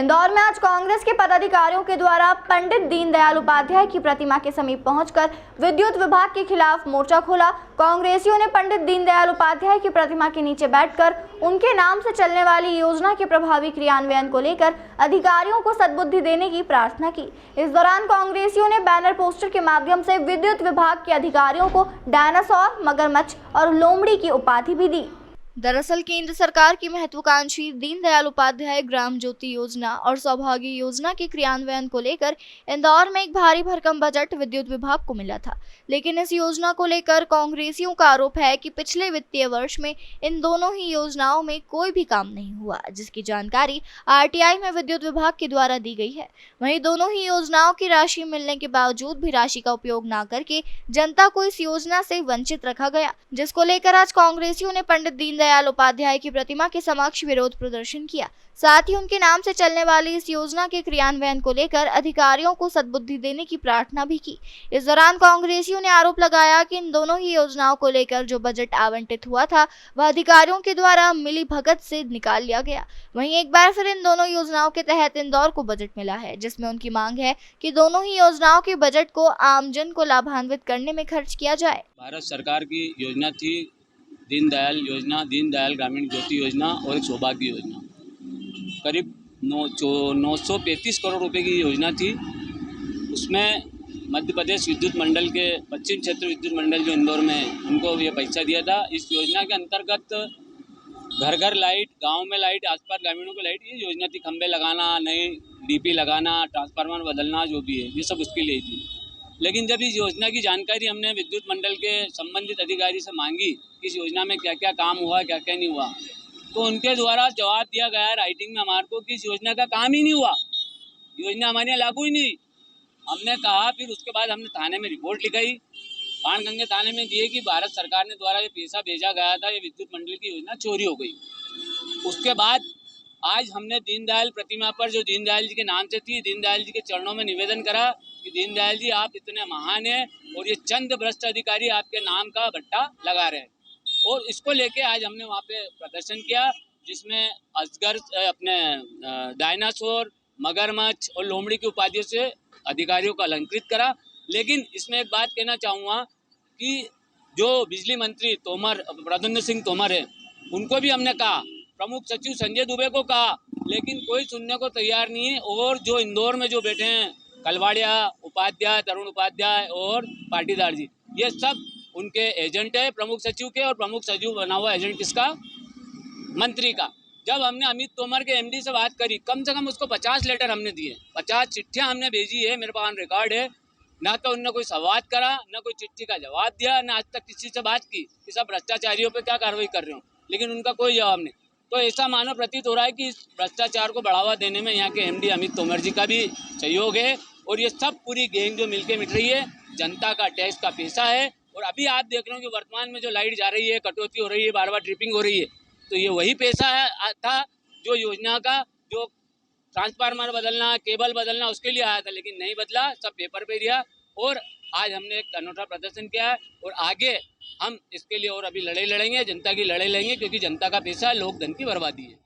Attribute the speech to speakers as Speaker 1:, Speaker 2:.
Speaker 1: इंदौर में आज कांग्रेस के पदाधिकारियों के द्वारा पंडित दीनदयाल उपाध्याय की प्रतिमा के समीप पहुंचकर विद्युत विभाग के खिलाफ मोर्चा खोला। कांग्रेसियों ने पंडित दीनदयाल उपाध्याय की प्रतिमा के नीचे बैठकर उनके नाम से चलने वाली योजना के प्रभावी क्रियान्वयन को लेकर अधिकारियों को सद्बुद्धि देने की प्रार्थना की। इस दौरान कांग्रेसियों ने बैनर पोस्टर के माध्यम से विद्युत विभाग के अधिकारियों को डायनासोर, मगरमच्छ और लोमड़ी की उपाधि भी दी। दरअसल केंद्र सरकार की महत्वाकांक्षी दीनदयाल उपाध्याय ग्राम ज्योति योजना और सौभाग्य योजना के क्रियान्वयन को लेकर इंदौर में एक भारी भरकम बजट विद्युत विभाग को मिला था, लेकिन इस योजना को लेकर कांग्रेसियों का आरोप है कि पिछले वित्तीय वर्ष में इन दोनों ही योजनाओं में कोई भी काम नहीं हुआ, जिसकी जानकारी आरटीआई में विद्युत विभाग के द्वारा दी गई है। वहीं दोनों ही योजनाओं की राशि मिलने के बावजूद भी राशि का उपयोग न करके जनता को इस योजना से वंचित रखा गया, जिसको लेकर आज कांग्रेसियों ने पंडित दीनदयाल उपाध्याय की प्रतिमा के समक्ष विरोध प्रदर्शन किया। साथ ही उनके नाम से चलने वाली इस योजना के क्रियान्वयन को लेकर अधिकारियों को सद्बुद्धि देने की प्रार्थना भी की। इस दौरान कांग्रेसियों ने आरोप लगाया कि इन दोनों ही योजनाओं को लेकर जो बजट आवंटित हुआ था वह अधिकारियों के द्वारा मिली भगत से निकाल लिया गया। वहीं एक बार फिर इन दोनों योजनाओं के तहत इंदौर को बजट मिला है, जिसमें उनकी मांग है कि दोनों ही योजनाओं के बजट को आमजन को लाभान्वित करने में खर्च किया जाए।
Speaker 2: भारत सरकार की योजना थी दीनदयाल योजना, दीनदयाल ग्रामीण ज्योति योजना और एक सौभाग्य योजना। करीब 935 करोड़ रुपए की योजना थी। उसमें मध्य प्रदेश विद्युत मंडल के पश्चिम क्षेत्र विद्युत मंडल जो इंदौर में है, उनको ये पैसा दिया था। इस योजना के अंतर्गत घर घर लाइट, गांव में लाइट, आसपास ग्रामीणों को लाइट, ये योजना थी। खंबे लगाना, नई डीपी लगाना, ट्रांसफार्मर बदलना, जो भी है ये सब उसके लिए थी। लेकिन जब इस योजना की जानकारी हमने विद्युत मंडल के संबंधित अधिकारी से मांगी, इस योजना में क्या क्या काम हुआ, क्या क्या नहीं हुआ, तो उनके द्वारा जवाब दिया गया राइटिंग में हमारे को कि इस योजना का काम ही नहीं हुआ, योजना हमारे यहाँ लागू ही नहीं। हमने कहा, फिर उसके बाद हमने थाने में रिपोर्ट लिखाई, बाणगंगे थाने में दिए कि भारत सरकार ने द्वारा ये पैसा भेजा गया था, ये विद्युत मंडल की योजना चोरी हो गई। उसके बाद आज हमने दीनदयाल प्रतिमा पर, जो दीनदयाल जी के नाम से थी, दीनदयाल जी के चरणों में निवेदन करा कि दीनदयाल जी आप इतने महान हैं और ये चंद भ्रष्ट अधिकारी आपके नाम का भट्टा लगा रहे हैं। और इसको लेके आज हमने वहाँ पे प्रदर्शन किया, जिसमें अजगर, अपने डायनासोर, मगरमच्छ और लोमड़ी की उपाधियों से अधिकारियों को अलंकृत करा। लेकिन इसमें एक बात कहना चाहूँगा कि जो बिजली मंत्री तोमर, प्रद्युम्न सिंह तोमर है, उनको भी हमने कहा, प्रमुख सचिव संजय दुबे को कहा, लेकिन कोई सुनने को तैयार नहीं है। और जो इंदौर में जो बैठे हैं कलवाड़िया उपाध्याय, तरुण उपाध्याय और पाटीदार जी, ये सब उनके एजेंट है, प्रमुख सचिव के। और प्रमुख सचिव बना हुआ एजेंट किसका? मंत्री का। जब हमने अमित तोमर के एमडी से बात करी, कम से कम उसको 50 लेटर हमने दिए, 50 चिट्ठियां हमने भेजी है, मेरे पास रिकॉर्ड है। ना तो उनने कोई संवाद करा, ना कोई चिट्ठी का जवाब दिया, ना आज तक किसी से बात की कि सब भ्रष्टाचारियों पे क्या कार्रवाई कर रहे हो, लेकिन उनका कोई जवाब नहीं। तो ऐसा मानो प्रतीत हो रहा है कि इस भ्रष्टाचार को बढ़ावा देने में यहाँ के एमडी अमित तोमर जी का भी सहयोग है। और ये सब पूरी गैंग जो मिलके मिट रही है, जनता का टैक्स का पैसा है। और अभी आप देख रहे हो कि वर्तमान में जो लाइट जा रही है, कटौती हो रही है, बार बार ट्रिपिंग हो रही है, तो ये वही पैसा है था जो योजना का, जो ट्रांसफार्मर बदलना, केबल बदलना, उसके लिए आया था, लेकिन नहीं बदला, सब पेपर पे दिया। और आज हमने एक अनूठा प्रदर्शन किया है और आगे हम इसके लिए और अभी लड़ाई लड़ेंगे, जनता की लड़ाई लड़ेंगे, क्योंकि जनता का पैसा लोक धन की बर्बादी है।